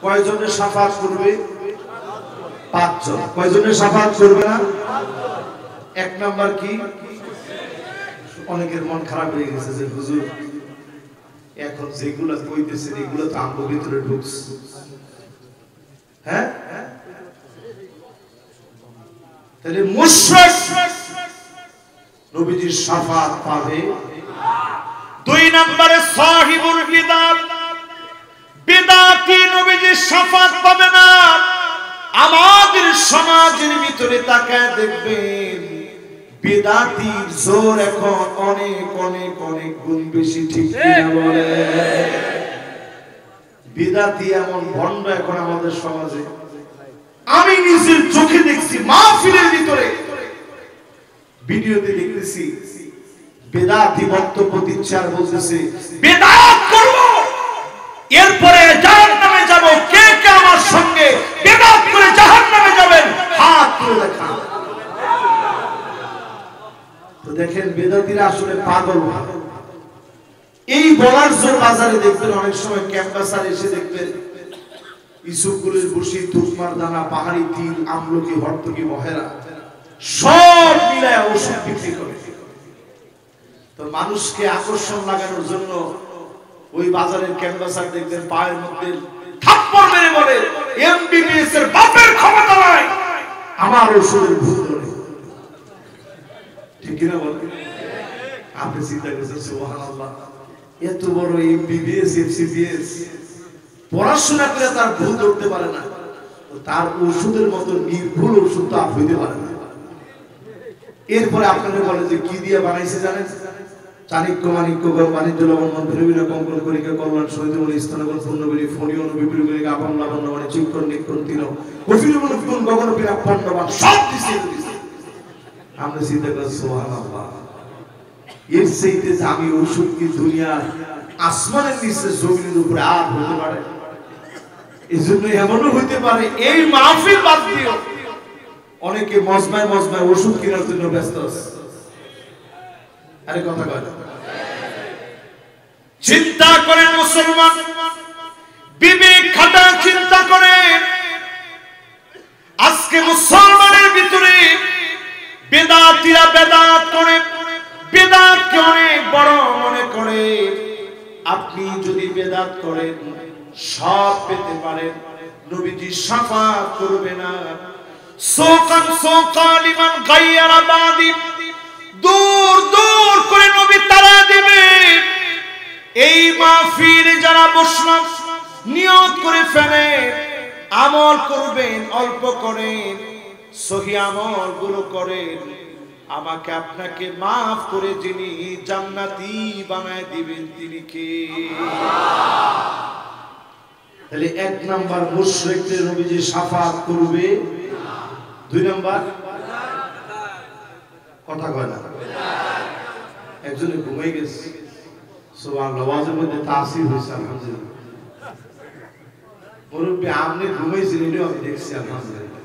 কয়জনের শাফাত করবে? 5 জন। কয়জনের শাফাত করবে না? এক নাম্বার কি? অনেকের মন খারাপ হয়ে গেছে যে হুজুর এখন যেগুলা কইতেছেন এগুলো তো আমগো ভিতরে ঢুকছে। হ্যাঁ, তাহলে মুশরিক নবীজির শাফাত পাবে। 2 নম্বরে সাহিবুল বিদআত, বিদআতি নবীজির শাফাত পাবে না। আমাদের সমাজের ভিতরে তাকায় দেখবেন বিদআতির জোর এখন অনেক অনেক অনেক গুণ বেশি, ঠিক কিনা বলে? বিদআতি এমন ভণ্ড এখন আমাদের সমাজে, আমি নিজের চোখে দেখছি মাহফিলের ভিতরে, ভিডিওতে দেখতেছি বিদআতি বক্তব্য দিচ্ছে আর বলতেছে বিদআত করব এরপরে জাহান্নামে যাব, কে কে আমার সঙ্গে বিদআত করে জাহান্নামে যাবেন হাত তুলে দেখান। তো দেখেন বিদআতিরা আসলে পাগল। এই বলার জোর বাজারে দেখবেন অনেক সময় ক্যাম্পাসার এসে দেখবেন ইসুফগুলের বসি, তুকমার দানা, পাহাড়ি তিল, আমলকি, হরতকি, মহেরা সব মিলায় ওষুধ বিক্রি করে। তো মানুষকে আকর্ষণ লাগানোর জন্য ওই বাজারের ক্যাম্পাসার দেখবেন পায়ের মধ্যে থাপ্পড় মেরে বলে এমবিবিএস এর বাপের ক্ষমতা নাই, আমার ওষুধের ভূত ধরে। ঠিক কিনা বলেন? আপনি চিন্তা করছেন সুবহানাল্লাহ, এত বড় এমবিবিএস এফসিবিএস পড়াশোনা করে তার ভুল ধরতে পারে না, তার ওষুধের মতো নির্ভুল ওষুধ তো হইতে পারে না। এরপরে আপনারা বলে যে কি দিয়ে বানাইছে জানেন? চাণক্য মাণিক্য বাণিজ্য লবণ ভিন্ন কঙ্কন করিকা কল্যাণ সহিত স্থানগণ পূর্ণবলী ফণীয় বিপুলগুলিকে আপন লাবণ্য মানে চিক্ষণ নিক্ষণ তিন কফিল গুণ গগন পিরা পণ্যবান সব দিছে। আমরা চিন্তা করি সুবহানাল্লাহ, এর চাইতে দামি ওষুধ কি দুনিয়ার আসমানের নিচে জমিনের উপরে আর হতে পারে? এই জন্য এমনও হইতে পারে এই মাহফিল বাদ দিও অনেকে মজমায় মজমায় ওষুধ কেনার জন্য ব্যস্ত আছে। আরে কথা কয় না? চিন্তা করেন মুসলমান, বিবেক খাটা চিন্তা করেন। আজকে মুসলমানের ভিতরে বেদাতীরা বেদাত করে, বেদাতকে অনেক বড় মনে করে। আপনি যদি বেদাত করেন সব পেতে পারেন, নবীজি শাফাত করবে না। সোকান সোকালিমান গায়রা বাদি, দূর দূর করে নবী তারা দেবে। এই মাহফিলে যারা বসলাম নিয়ত করে ফেলে আমল করবেন, অল্প করেন, সহি আমল গুলো করেন, আমাকে আপনাকে মাফ করে যিনি জান্নাতি বানায় দিবেন তিনি কে? তাহলে 1 নাম্বার মুশরিকদের নবীজি শাফাত করবে। 2 নাম্বার কথা কয় না? একজনে ঘুমাই গেছে, সুবহানাল্লাহ, ওয়াজের মধ্যে তাসির হইছে আলহামদুলিল্লাহ। মুরব্বি আপনি ঘুমাইছিলেন আমি দেখছি আলহামদুলিল্লাহ।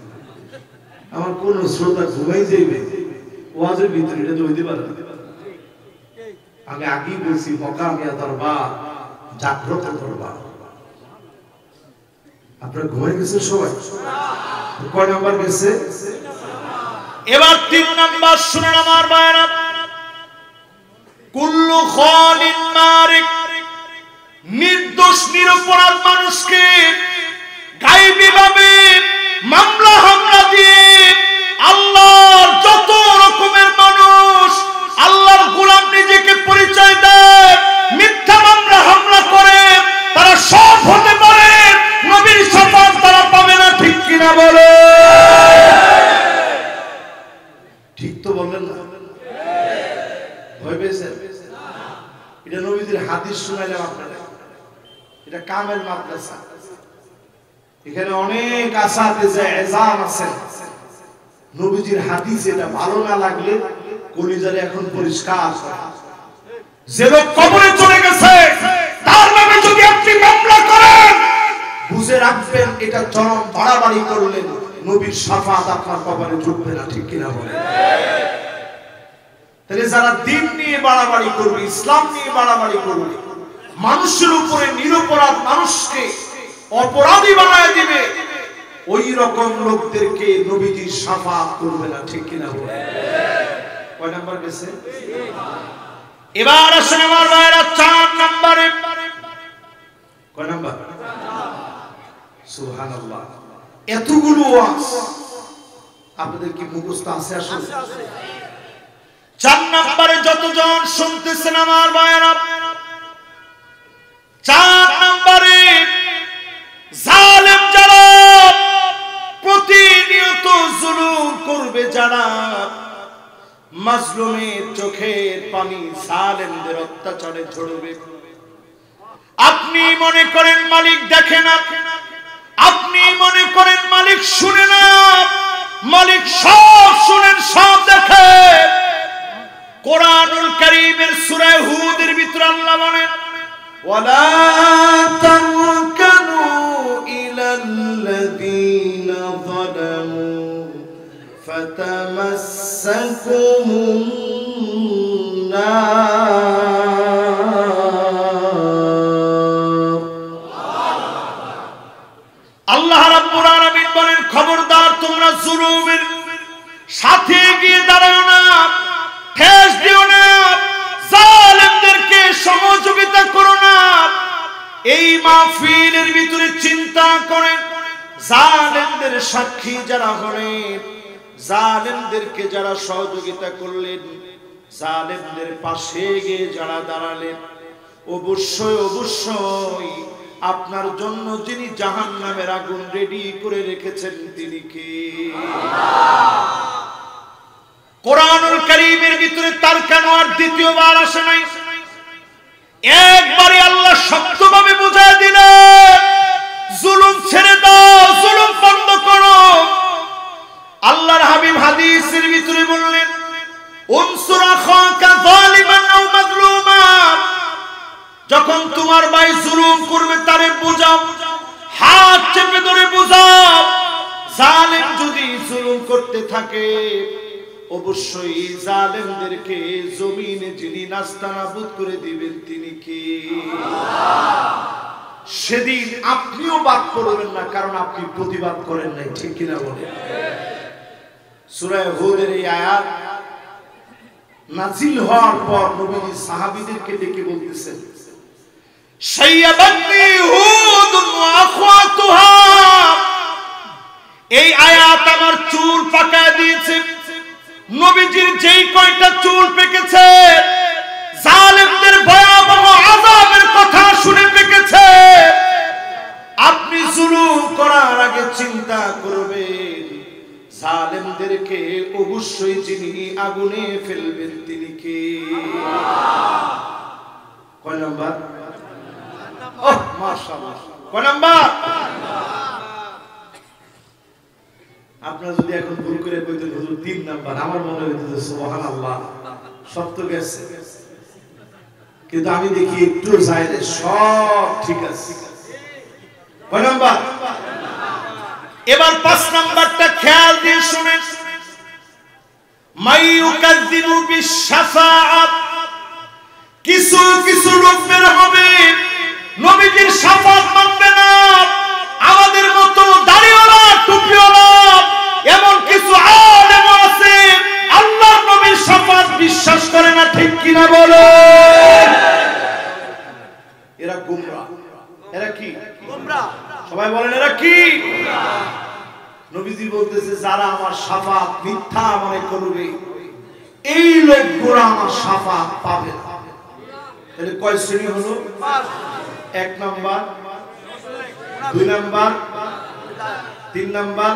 আমার কোন শ্রোতা ঘুমাই যাইবে ওয়াজের ভিতরে, এটা তো হইতে পারে না। আমি আগেই বলছি মকামিয়া দরবার জাগ্রত দরবার। আপনারা ঘুমাই গেছেন সবাই? কয় নাম্বার গেছে? এবার 3 নাম্বার শুনুন আমার ভাইরা। কুল্লু খালিন মারিক, নির্দোষ নিরপরাধ মানুষকে গায়েবী ভাবে মামলা হামলা দিয়ে আল্লাহর যত রকমের মানুষ আল্লাহর গোলাম নিজেকে পরিচয় দেয়, মিথ্যা মামলা হামলা করে, তারা সব হতে পারে, নবীর শাফাত তারা পাবে না। ঠিক কিনা বলে? ঠিক তো বললেন না? ভয় পেয়েছেন? এটা নবীজির হাদিস শুনাইলাম আপনারা। এটা কামেল মাদ্রাসা, এখানে অনেক আসাতিজা এজাম আছেন। নবীজির হাদিস এটা ভালো না লাগলে কলিজারে এখন পরিষ্কার। যে লোক কবরে চলে গেছে তার নামে যদি আপনি মামলা করেন, বুঝে রাখবেন এটা চরম বাড়াবাড়ি করলেন, নবীর শাফাত আপনার কবরে ঢুকবে না। ঠিক কিনা বলেন? তাহলে যারা দিন নিয়ে বাড়াবাড়ি করবে, ইসলাম নিয়ে বাড়াবাড়ি করবে, মানুষের উপরে নিরপরাধ মানুষকে অপরাধী বানায় দিবে, ওই রকম লোকদেরকে নবীজি শাফাআত করবে না, ঠিক কিনা বলেন? কয় নাম্বার গেছে? এবার আসেন আমার ভাইরা 4 নম্বরে। কয় নাম্বার? সুবহানাল্লাহ। এতগুলো ওয়াজ আপনাদের কি মুখস্থ আছে? আসলে 4 নম্বরে যতজন শুনতেছেন আমার ভাইরা, 4 নম্বরে জালেম যারা, প্রতিনিয়ত জুলুম করবে যারা, মাজলুমের চোখের পানি জালেমদের অত্যাচারে ঝরবে। আপনি মনে করেন মালিক দেখে না, আপনি মনে করেন মালিক শুনে না, মালিক সব শুনেন, সব দেখেন। কোরআনুল কারীমের সূরা হুদের ভিতরে আল্লাহ বলেন, ওয়ালা তারকানু ইলাল্লাযীনা যালামু ফাতামাসসাকুমুন নার। আল্লাহ রাব্বুল আলামিন বলেন, খবরদার তোমরা জুলুমের সাথে গিয়ে দাঁড়াও না, ঠেস দিও না, জালেমদেরকে সহযোগিতা করো না। এই মাহফিলের ভিতরে চিন্তা করেন, জালেমদের সাক্ষী যারা হলেন, জালেমদেরকে যারা সহযোগিতা করলেন, জালেমদের পাশে গিয়ে যারা দাঁড়ালেন, অবশ্যই অবশ্যই আপনার জন্য যিনি জাহান্নামের আগুন রেডি করে রেখেছেন তিনি কে? কোরআনুল কারীমের ভিতরে তার কেন আর দ্বিতীয়বার আসে নাই? একবারে আল্লাহ শক্তভাবে বুঝায় দিলেন, জুলুম ছেড়ে দাও, জুলুম বন্ধ করো। আল্লাহর হাবিব হাদিসের ভিতরে বললেন, উনসুর আখাকা যালিমান আও মাজলুমা, যখন তোমার ভাই জুলুম করবে তারে বুঝাও, হাত চেপে ধরে বুঝাও। জালেম যদি জুলুম করতে থাকে, অবশ্যই জালেমদেরকে জমিনে যিনি নাস্তানাবুদ করে দিবেন তিনি কে? সেদিন আপনিও বাদ করবেন না, কারণ আপনি প্রতিবাদ করেন নাই, ঠিক কিনা বলেন? সূরা হুদের এই আয়াত নাজিল হওয়ার পর নবীজি সাহাবীদেরকে ডেকে বলতেছেন, শাইয়াবাতনি হুদুন ওয়া আখওয়াতুহা, এই আয়াত আমার চুল পাকায় দিয়েছে। নবীজির যেই কয়টা চুল পেকেছে, জালেমদের ভয়াবহ আযাবের কথা শুনে পেকেছে। আপনি জুলুম করার আগে চিন্তা করবেন, জালেমদেরকে অবশ্যই যিনি আগুনে ফেলবেন তিনি কে? কয় নাম্বার? ওহ মাশাআল্লাহ, কয় নাম্বার? আপনারা যদি এখন ভুল করে কইতেন হুজুর 3 নাম্বার, আমার মনে হইতো সুবহানাল্লাহ সব তো গেছে, কিন্তু আমি দেখি একটু যাইলে সব ঠিক আছে। কয় নাম্বার? এবার 5 নাম্বারটা খেয়াল দিয়ে শুনেন, মাইয়ুকাযযিবু বিশ-শাফাআত, কিছু কিছু লোক বের হবে নবীজির শাফাআত মানবে না। আমাদের মতো দাড়িওয়ালা টুপিওয়ালা এমন কিছু আলেম আছে আল্লাহর নবীর শাফাআত বিশ্বাস করে না, ঠিক কিনা বলো? এরা গোমরা। এরা কি? গোমরা। সবাই বলেন এরা কি? নবীজি বলতেছে, যারা আমার শাফাআত মিথ্যা মনে করবে এই লোকগুলো আমার শাফাআত পাবে না। তাহলে কয় শ্রেণী হলো? 1 নাম্বার, 2 নাম্বার, 3 নাম্বার,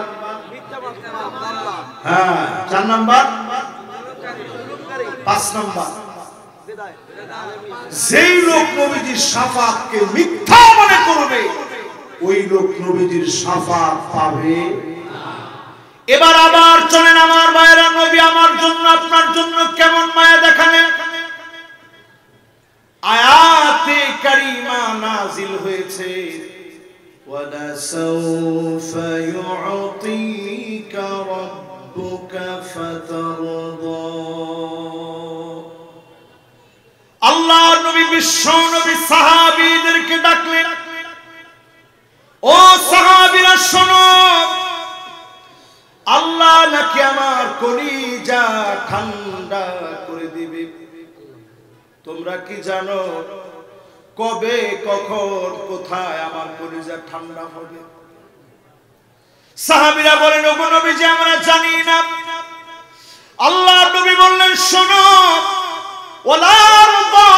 হ্যাঁ 4 নাম্বার, 5 নাম্বার। যেই লোক নবীজির শাফাআতকে মিথ্যা মনে করবে ওই লোক নবীজির শাফাআত পাবে। এবার আবার চলেন আমার ভাইরা, নবী আমার জন্য আপনার জন্য কেমন মায়া দেখালেন। আয়াতে কারিমা নাজিল হয়েছে, ওয়ালা সাউফা ইউতিকা রাব্বুকা ফাতারদা। আল্লাহর নবী বিশ্ব নবী সাহাবীদেরকে ডাকলেন, ও সাহাবীরা শোনো, আল্লাহ নাকি আমার কলিজা ঠান্ডা করে দিবে। তোমরা কি জানো কবে কখন কোথায় আমার কলিজা ঠান্ডা হবে? সাহাবীরা বলেন, ওগো নবীজি আমরা জানি না। আল্লাহ নবী বললেন, শোনো, ওয়ালা রুবা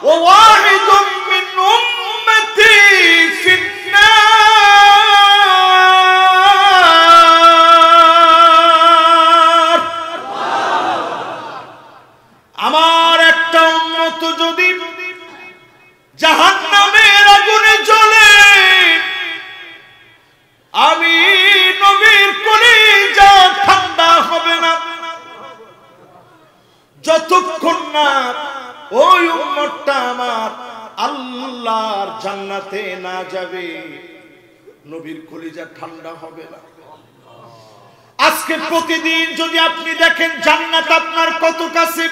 ওয়া ওয়াহিদুম মিন উম্মতি ফিন্নার। আমার একটা উম্মত যদি জাহান্নামের আগুনে জ্বলে, আমি নবীর কলিজা ঠান্ডা হবে না যতক্ষণ না ওই উম্মতটা আমার আল্লাহর জান্নাতে না যাবে। নবীর কলিজা ঠান্ডা হবে না। আজকে প্রতিদিন যদি আপনি দেখেন জান্নাত আপনার কত কাছে,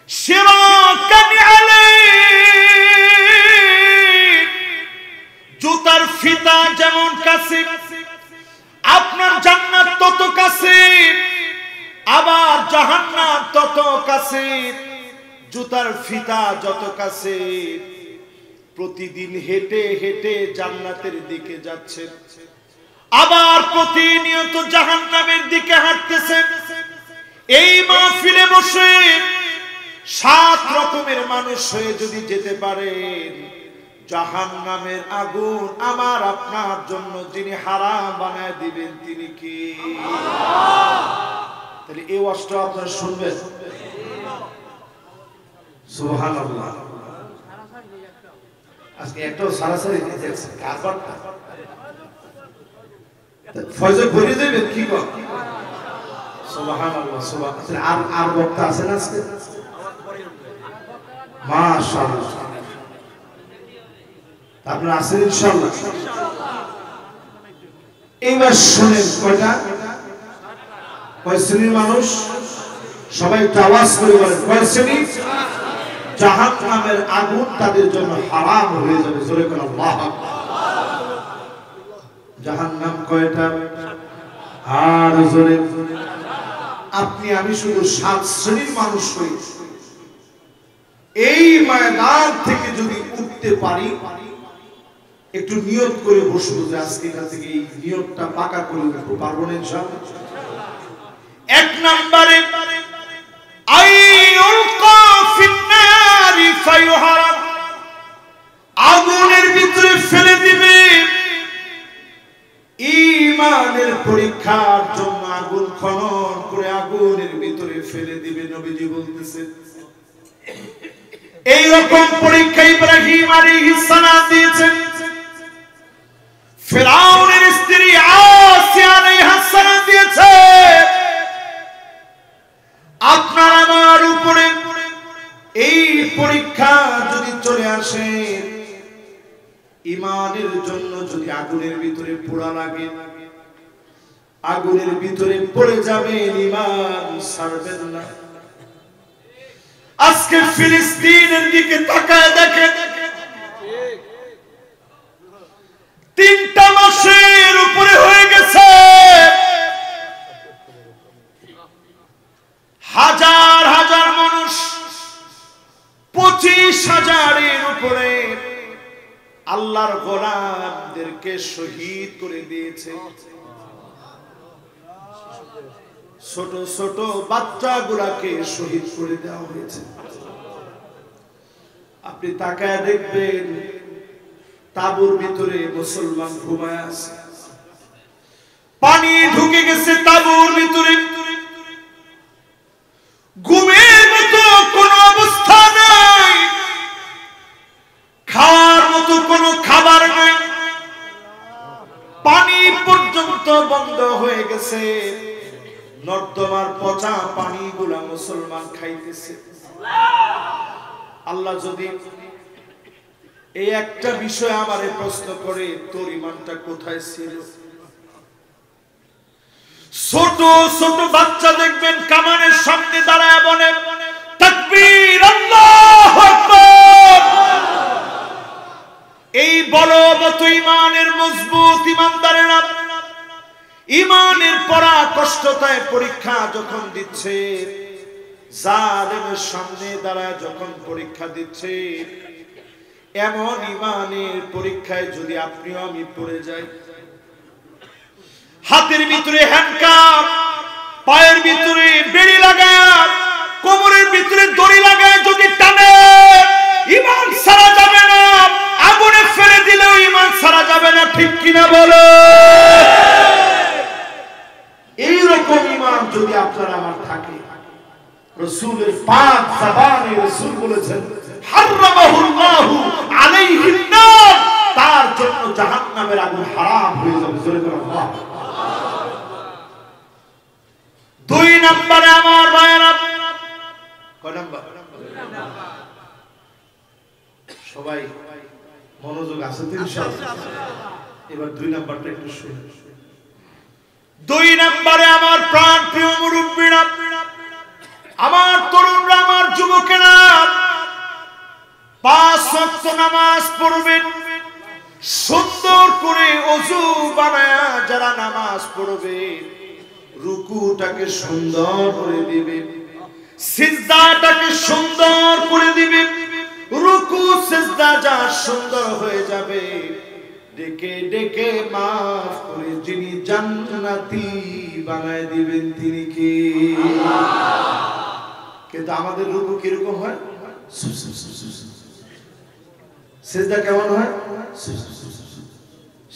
শিরাকানি আলাইহি, জুতার ফিতা যেমন কাছে, আপনার জান্নাত তত কাছে, আবার জাহান্নাম তত কাছে। জুতার ফিতা যত কাছে, প্রতিদিন হেঁটে হেঁটে জান্নাতের দিকে যাচ্ছে, আবার প্রতিনিয়ত জাহান্নামের দিকে হাঁটতেছে। এই মাহফিলে বসে 7 রকমের মানুষ হয়ে যদি যেতে পারেন, জাহান্নামের আগুন আমার আপনার জন্য যিনি হারাম বানায় দিবেন তিনি কি? তাহলে এই ওয়াজটা আপনারা শুনবেন। সুবহানাল্লাহ। আজকে একটাও সারাসারি দিতেছে কারবারটা ফয়জল ভরে দেবেন কি কর? সুবহানাল্লাহ সুবহানাল্লাহ। আর বক্তা আছেন আজকে? মাশাআল্লাহ। আপনারা আছেন ইনশাআল্লাহ? এইবার শুনেন, কয় শ্রেণীর মানুষ? সবাই একটু আওয়াজ করে বলেন, কয় শ্রেণী? জাহান্নামের আগুন তাদের জন্য হারাম হয়ে যাবে। জোরে করে আল্লাহু আকবার। জাহান্নাম কয়টা? আর জোরে। আপনি আমি শুধু 7 শ্রেণীর মানুষ হই, এই ময়দান থেকে যদি উঠতে পারি, একটু নিয়ত করে বসবো যে আজকে এখান থেকে এই নিয়তটা পাকা করে উঠবো, পারবো না ইনশাআল্লাহ? 1 নম্বরে আইউলকা ফিন্নারি ফায়ুহারাম, আগুনের ভিতরে ফেলে দিবে। ঈমানের পরীক্ষার জন্য আগুন খনন করে আগুনের ভিতরে ফেলে দিবে। নবীজি বলতেছেন এই রকম পরীক্ষা ইব্রাহিম আলাইহিস সালাম দিয়েছেন, ফিরআউনের স্ত্রী আসিয়া আলাইহিস সালাম দিয়েছে। আপনার আমার উপরে এই পরীক্ষা যদি চলে আসে, ঈমানের জন্য যদি আগুনের ভিতরে পোড়া লাগে, আগুনের ভিতরে পড়ে যাবেন, ঈমান ছাড়বেন না। আজকে ফিলিস্তিনের দিকে তাকায় দেখেন, 3টা মাসের উপরে হয়ে গেছে, হাজার হাজার মানুষ, 25,000-এর উপরে আল্লাহর গোলামদেরকে শহীদ করে দিয়েছে। ছোট ছোট বাচ্চাগুলাকে শহীদ করে দেওয়া হয়েছে। আপনি তাকায় দেখবেন, তাঁবুর ভিতরে মুসলমান ঘুমায় আছে, পানি ঢুকে গেছে তাঁবুর ভিতরে, ঘুমের মতো কোনো অবস্থা নাই, খাওয়ার মতো কোনো খাবার নাই, পানি পর্যন্ত বন্ধ হয়ে গেছে। নর্দমার পচা পানিগুলা মুসলমান খাইতেছে। আল্লাহ যদি এই একটা বিষয় আমারে প্রশ্ন করে, তোর ঈমানটা কোথায় ছিল? ছোট ছোট বাচ্চা দেখবেন কামানের সামনে দাঁড়ায় বলে তাকবীর, আল্লাহু আকবার। এই বলবৎ ঈমানের মজবুত ঈমানদারেরা ঈমানের পরাকাষ্ঠায় পরীক্ষা যখন দিচ্ছে, জালেমের সামনে দাঁড়ায় যখন পরীক্ষা দিচ্ছে, এমন ঈমানের পরীক্ষায় যদি আপনিও আমি পড়ে যাই, হাতের ভিতরে হ্যান্ডকাপ, পায়ের ভিতরে বেড়ি লাগায়, কোমরের ভিতরে দড়ি লাগায় যদি টানে, ঈমান সারা যাবে না। আগুনে ফেলে দিলেও ঈমান সারা যাবে না, ঠিক কিনা বলো? এইরকম ঈমান যদি আপনার আমার থাকে, রাসূলের পাক জবানে রাসূল বলেছেন হারামাহুল্লাহু আলাইহিন নার, তার জন্য জাহান্নামের আগুন হারাম হয়ে যাবে। জোরে বলো আল্লাহ। দুই নম্বরে আমার ভাইরা, কয় নাম্বার? সবাই মনোযোগ আছে তো ইনশাআল্লাহ। এবার দুই নাম্বারটা একটু শুনুন। দুই নম্বরে আমার প্রাণ প্রিয় মুরব্বীরা, আমার তরুণরা, আমার যুবকেরা, 5 ওয়াক্ত নামাজ পড়বেন। সুন্দর করে ওযু বানায়া যারা নামাজ পড়বে, রুকুটাকে সুন্দর করে দিবে, সিজদাটাকে সুন্দর করে দিবে। রুকু সিজদা যা সুন্দর হয়ে যাবে, ডেকে ডেকে মাফ করে যিনি জান্নাতি বানায় দিবেন তিনি কে? কিন্তু আমাদের রুকু কিরকম হয়? সিজদা কেমন হয়?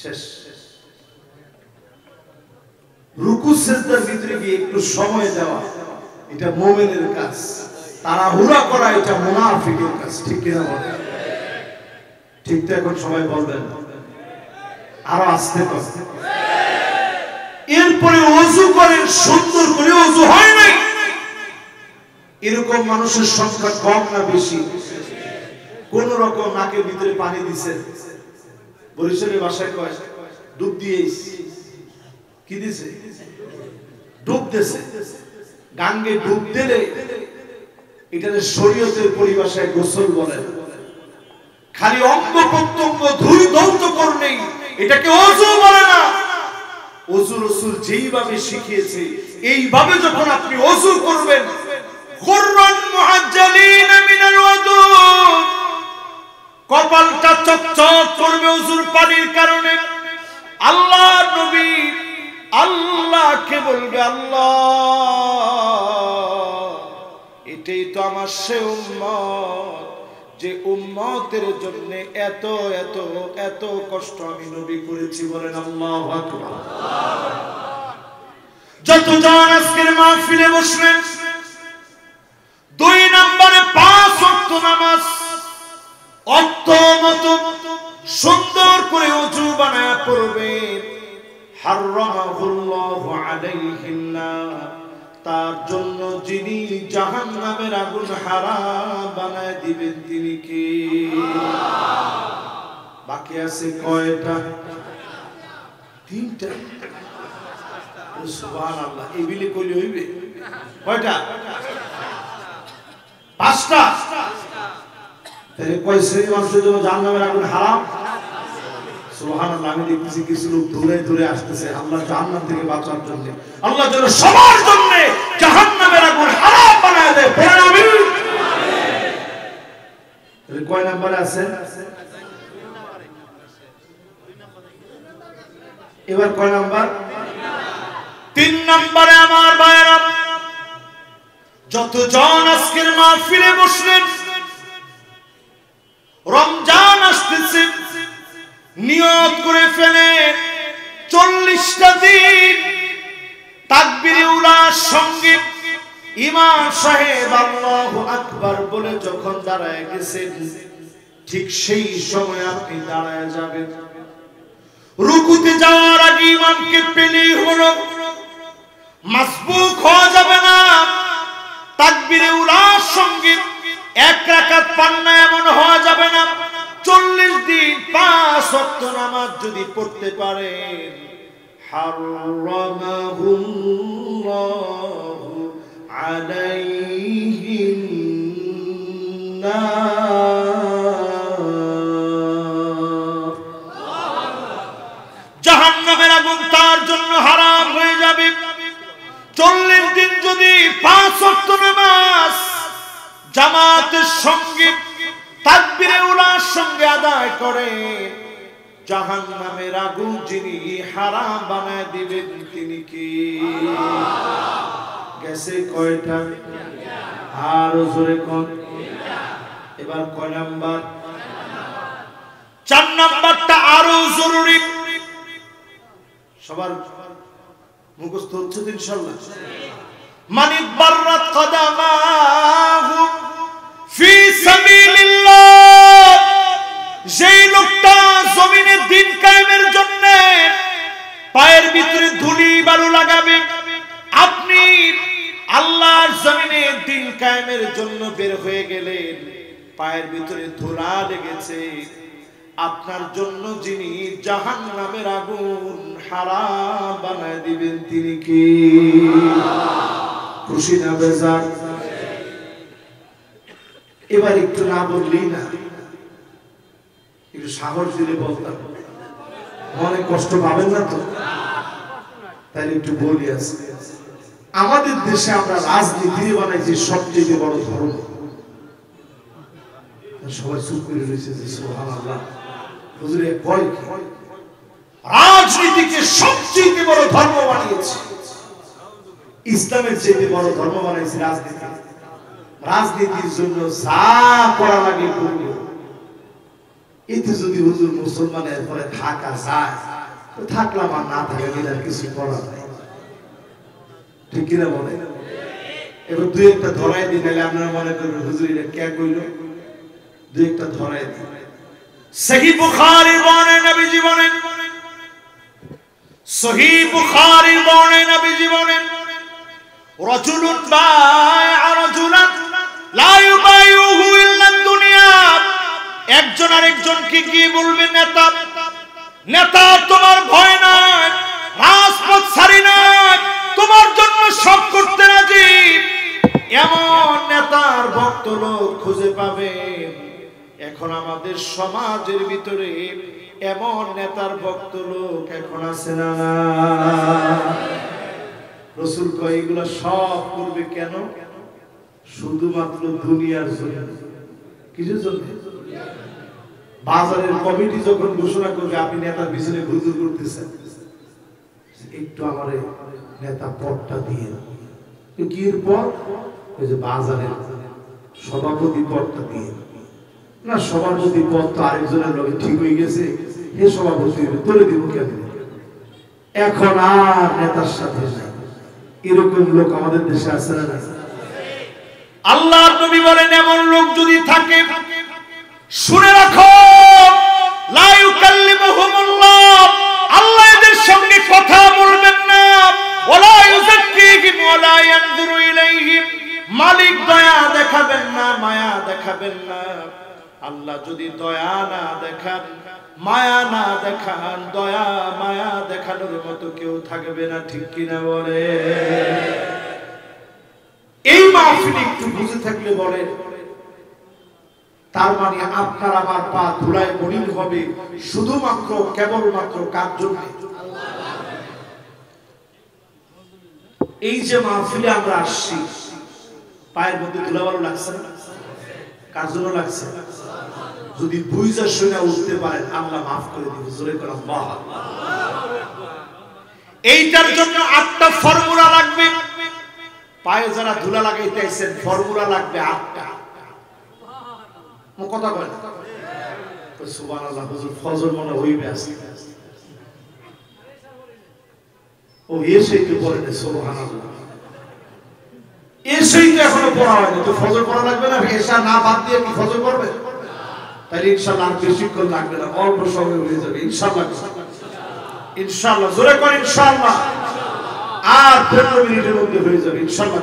শেষ। রুকু সিজদার ভিতরে গিয়ে একটু সময় দেওয়া, এটা মুমিনের কাজ। তাড়াহুড়া করা এটা মুনাফিকের কাজ, ঠিক কিনা বলেন? ঠিক তো? এখন সবাই বলবেন আরো আস্তে আস্তে। এরপরে ওযু করেন, সুন্দর করে ওযু হয় নাই, এরকম মানুষের সংখ্যা কম না বেশি? কোন রকম নাকের ভিতরে পানি দিছে, বরিশালের ভাষায় কয় ডুব দিয়েছে। কি দিছে? ডুব দিছে। গাঙ্গে ডুব দিলে এটাকে শরীয়তের পরিভাষায় গোসল বলে। খালি অঙ্গ প্রত্যঙ্গ ধুই ধৌত করলেই এটাকে ওযু বলে না। ওযু রাসূল যেইভাবে শিখিয়েছে, এইভাবে যখন আপনি ওযু করবেন, কুররান মুআজ্জালিন মিনাল ওযু, কপালটা চকচক করবে ওযুর পানির কারণে। আল্লাহ নবী আল্লাহকে বলবে, আল্লাহ এটাই তো আমার সে উম্মত, যে উম্মতের জন্য এত এত এত কষ্ট আমি নবী করেছি। বলেন আল্লাহু আকবার। যতজন আজকের মাহফিলে বসলেন, 2 নম্বরে 5 ওয়াক্ত নামাজ অর্থ মতো সুন্দর করে ওযু বানায়া পড়বেন। হারামাহুল্লাহু আলাইহিন নার, তার জন্য যিনি জাহান্নামের আগুন হারাম বানায় দিবেন তিনি কে? বাকি আছে কয়টা? 3টা। সুবহানাল্লাহ। এই বিলি কইলে হইবে? কয়টা? 5টা। তাহলে কয় শ্রেণীর মানুষের জন্য জাহান্নামের আগুন হারাম? সুবহানাল্লাহ। আমি দেখতেছি কিছু লোক দূরে দূরে আসতেছে আল্লাহ জাহান্নাম থেকে বাঁচার জন্য। আল্লাহ যেন সবার জন্য জাহান্নামের আগুন হারাম বানায় দেয়। বলেন আমিন। তাহলে কয় নম্বরে আছেন? এবার কয় নাম্বার? 3 নম্বরে আমার ভাইরা, যতজন আজকের মাহফিলে বসলেন, রমজান আসতেছে, নিয়ত করে ফেলেন 40টা দিন তাকবীরে উলার সঙ্গে ইমাম সাহেব আল্লাহু আকবার বলে যখন দাঁড়ায় গেছেন, ঠিক সেই সময় আপনি দাঁড়ায় যাবেন। রুকুতে যাওয়ার আগে ইমামকে পেলেই হলো, মাসবুক হওয়া যাবে না। তাকবীরে উলার সঙ্গে 1 রাকাত পান্না এমন হওয়া যাবে না। 40 দিন 5 ওয়াক্ত নামাজ যদি পড়তে পারেন, হারামাহুল্লাহু আলাইহিন নার, 5 ওয়াক্ত নামাজ জামাতের সঙ্গে তাকবীরে উলার সঙ্গে আদায় করে, জাহান্নামের আগুন যিনি হারাম বানায় দিবেন তিনি কি? গেছে কয়টা? আরো জোরে কোন? এবার কয় নাম্বার? 4 নাম্বারটা আরো জরুরি। সবার মুখস্থ হচ্ছে তো ইনশাআল্লাহ। মানি বাররাত কদামাহু ফি সাবিলিল্লাহ, যেই লোকটা জমিনে দিন কায়েমের জন্য পায়ের ভিতরে ধুলি বালু লাগাবে। আপনি আল্লাহর জমিনে দিন কায়েমের জন্য বের হয়ে গেলেন, পায়ের ভিতরে ধুলা লেগেছে, আপনার জন্য যিনি জাহান্নামের আগুন হারাম বানায় দিবেন তিনি কি? খুশি না বেজার? এবার একটু না বললেই না, একটু সাহস দিলে বলতাম, অনেক কষ্ট পাবেন না তো? তাই একটু বলি আজকে আমাদের দেশে আমরা রাজনীতি বানাইছি সবচেয়ে বড় ধর্ম। সবাই চুপ করে রয়েছে যে সুবহানাল্লাহ, হুজুরে কয় কি? রাজনীতিকে সবচেয়ে বড় ধর্ম বানিয়েছে। ইসলামের চেয়ে বড় ধর্ম বানাইছে রাজনীতি। রাজনীতির জন্য যা করা লাগে করবে। এতে যদি হুজুর মুসলমানের পরে থাকা যায় তো থাকলাম, আর না থাকে এটার কিছু করার নাই। ঠিক কিনা বলে? এবার দুই একটা ধরাই দিন, নাহলে আপনারা মনে করবেন হুজুর এটা কে কইল। দুই একটা ধরাই দিন। সহিহ বুখারীর বর্ণনায় নবীজি বলেন, সহিহ বুখারীর বর্ণনায় নবীজি বলেন, রাজুলুন বায়আ রাজুলান লা ইউবাইউহু ইল্লা দুনিয়া। একজন আরেকজনকে গিয়ে বলবে, নেতা নেতা তোমার ভয় নাই, রাজপথ ছাড়ি নাই, তোমার জন্য সব করতে রাজি। এমন নেতার ভক্ত লোক খুঁজে পাবেন। এখন আমাদের সমাজের ভিতরে এমন নেতার ভক্ত লোক এখন আছে না? রাসূল কয় এগুলো সব করবে কেন? শুধুমাত্র দুনিয়ার জন্য। কিসের জন্য? বাজারের কমিটি যখন ঘোষণা করবে আপনি নেতার পিছনে ঘুরঘুর করতেছেন, একটু আমার নেতা পদটা দিয়ে, কি পদ? ওই যে বাজারের সভাপতি পদটা দিয়ে। না, সভাপতি পদ তো আরেকজনের লগে ঠিক হয়ে গেছে, এ সভাপতি তুলে দিব কেন? এখন আর নেতার সাথে নাই। এরকম লোক আমাদের দেশে আছে না? আল্লাহর নবী বলেন, এমন লোক যদি থাকে শুনে রাখো, লা ইউকাল্লিমুহুমুল্লাহ, আল্লাহ এদের সঙ্গে কথা বলবেন না, ওয়ালা ইউযাক্কিহিম ওয়ালা ইয়ানজুরু ইলাইহিম, মালিক দয়া দেখাবেন না, মায়া দেখাবেন না। আল্লাহ যদি দয়া না দেখান, মায়া না দেখান, দয়া মায়া দেখানোর মতো কেউ থাকবে না। ঠিক কিনা বলে? এই মাহফিল একটু বুঝে থাকলে বলে, তার মানে আপনার আমার পা ধুলায় মলিন হবে শুধুমাত্র কেবলমাত্র কার জন্য? এই যে মাহফিলে আমরা আসছি, পায়ের মধ্যে ধুলাবালু লাগছে না? কার জন্য লাগছে? যদি বুঝা শুনে উঠতে পারেন আল্লাহ মাফ করে দিবে। জোরে করে আল্লাহ। এইটার জন্য 8টা ফর্মুলা লাগবে। পায়ে যারা ধুলা লাগাইতে আইছেন, ফর্মুলা লাগবে 8টা। কথা বলেন সুবহানাল্লাহ। হুজুর ফজর মনে হইবে আজকে। ও এসেই তো পড়ে না সুবহানাল্লাহ, এসেই তো এখনো পড়া হয়নি, তো ফজর পড়া লাগবে না? এশা না বাদ দিয়ে কি ফজর পড়বে? তাহলে ইনশাআল্লাহ আর বেশিক্ষণ লাগবে না, অল্প সময় হয়ে যাবে ইনশাআল্লাহ। ইনশাআল্লাহ জোরে করে ইনশাআল্লাহ। আর 15 মিনিটের মধ্যে হয়ে যাবে ইনশাআল্লাহ।